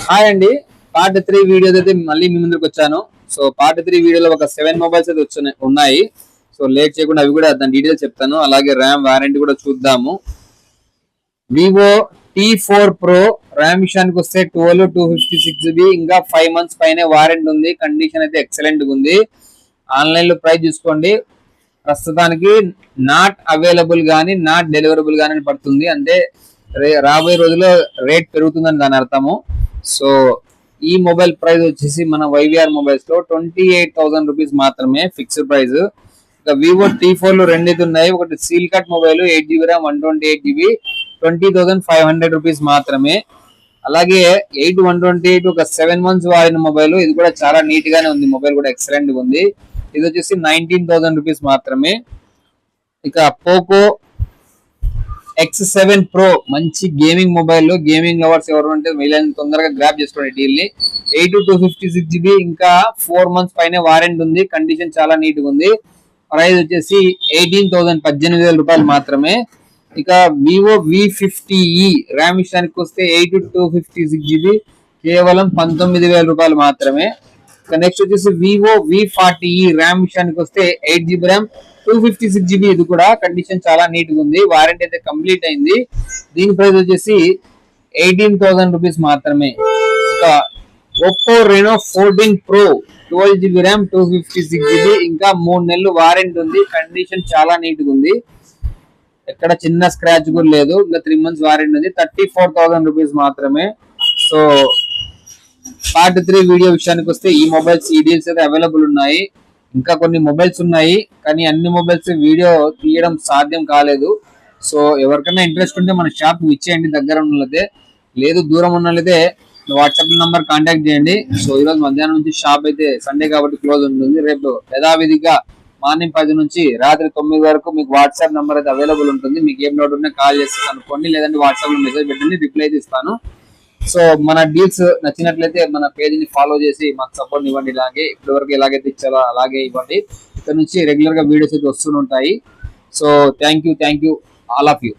Hi అండి. Part 3 videos అయితే మళ్ళీ మీ ముందుకు వచ్చాను. సో పార్ట్ 3 వీడియోలో ఒక 7 మొబైల్స్ అయితే ఉన్నాయి. సో లేట్ చేయకుండా అవి కూడా దాని డీటెయిల్స్ చెప్తాను. అలాగే ర్యామ్ వారంటీ కూడా చూద్దాము. వివో T4 Pro ర్యామ్ విషయానికి వస్తే 12 256GB ఇంకా 5 months పైనే వారంటీ ఉంది. కండిషన్ అయితే ఎక్సలెంట్ గా ఉంది. ఆన్లైన్ లో ప్రైస్ చూసుకోండి. ప్రస్తుతానికి నాట్ అవైలబుల్ గానీ నాట్ డెలివరబుల్ గానీ పడుతుంది. అంటే రాబోయే రోజుల్లో రేట్ పెరుగుతుందని దాని అర్థము. సో ఈ మొబైల్ ప్రైస్ వచ్చేసి మన వైవిఆర్ మొబైల్స్ లో 28,000 రూపీస్ మాత్రమే ఫిక్స్డ్ ప్రైస్. ఇంకా వివో T4 లో రెండైతే ఉన్నాయి. ఒకటి seal cut mobile 8GB RAM 128GB 20,500 rupees మాత్రమే. అలాగే 128 ఒక 7 months వాడిన మొబైల్. ఇది కూడా చాలా నీట్ గానే ఉంది. మొబైల్ కూడా ఎక్సలెంట్ గా ఉంది. ఇది వచ్చేసి 19,000 రూపీస్ మాత్రమే. ఇక పోకో X7 Pro మంచి గేమింగ్ మొబైల్. గేమింగ్ లవర్స్ ఎవరు ఉంటే వీళ్ళని తొందరగా గ్రాప్ చేసుకోండి డీల్ ని. 8 256GB ఇంకా 4 months పైన వారంటీ ఉంది. కండిషన్ చాలా నీట్ గా ఉంది. ప్రైస్ వచ్చేసి 18,000 రూపాయలు మాత్రమే. ఇక వివో V50e ర్యామ్ విషయానికి వస్తే 8 256GB కేవలం 19,000 రూపాయలు మాత్రమే. ఇక నెక్స్ట్ వచ్చేసి వివో V40e ర్యామ్ విషయానికి వస్తే 8GB ర్యామ్ 256GB. ఇది కూడా కండిషన్ చాలా నీట్ గా ఉంది. వారంటీ అయితే కంప్లీట్ అయింది. దీని ప్రైస్ వచ్చేసి 18,000 రూపీస్ మాత్రమే. ఇక Oppo Reno 14 Pro 12GB RAM 256GB ఇంకా 3 నెలలు వారంటీ ఉంది. కండిషన్ చాలా నీట్ గా ఉంది. ఎక్కడ చిన్న స్క్రాచ్ కూడా లేదు. ఇంకా 3 months వారంటీ ఉంది. 34,000 రూపీస్ మాత్రమే. సో పార్ట్ 3 వీడియో విషయానికి వస్తే ఈ మొబైల్స్ ఈ డీల్స్ అయితే అవైలబుల్ ఉన్నాయి. ఇంకా కొన్ని మొబైల్స్ ఉన్నాయి కానీ అన్ని మొబైల్స్ వీడియో తీయడం సాధ్యం కాలేదు. సో ఎవరికైనా ఇంట్రెస్ట్ ఉంటే మన షాప్ ఇచ్చేయండి దగ్గర ఉన్నట్లయితే. లేదు దూరం ఉన్నట్లయితే వాట్సాప్ నంబర్ కాంటాక్ట్ చేయండి. సో ఈ రోజు మధ్యాహ్నం నుంచి షాప్ అయితే సండే కాబట్టి క్లోజ్ ఉంటుంది. రేపు యథావిధిగా మార్నింగ్ 10 నుంచి రాత్రి 9 వరకు మీకు వాట్సాప్ నంబర్ అయితే అవైలబుల్ ఉంటుంది. మీకు ఏం డౌట్ ఉన్నా కాల్ చేసి కనుక్కోండి. లేదంటే వాట్సాప్ లో మెసేజ్ పెట్టండి, రిప్లై అయితే ఇస్తాను. సో మన డీల్స్ నచ్చినట్లయితే మన పేజ్ ని ఫాలో చేసి మాకు సపోర్ట్ ఇవ్వండి. ఇలాగే ఇప్పటి వరకు ఎలాగైతే ఇచ్చారో అలాగే ఇవ్వండి. ఇక్కడ నుంచి రెగ్యులర్ గా వీడియోస్ అయితే వస్తుంటాయి. So thank you all of you.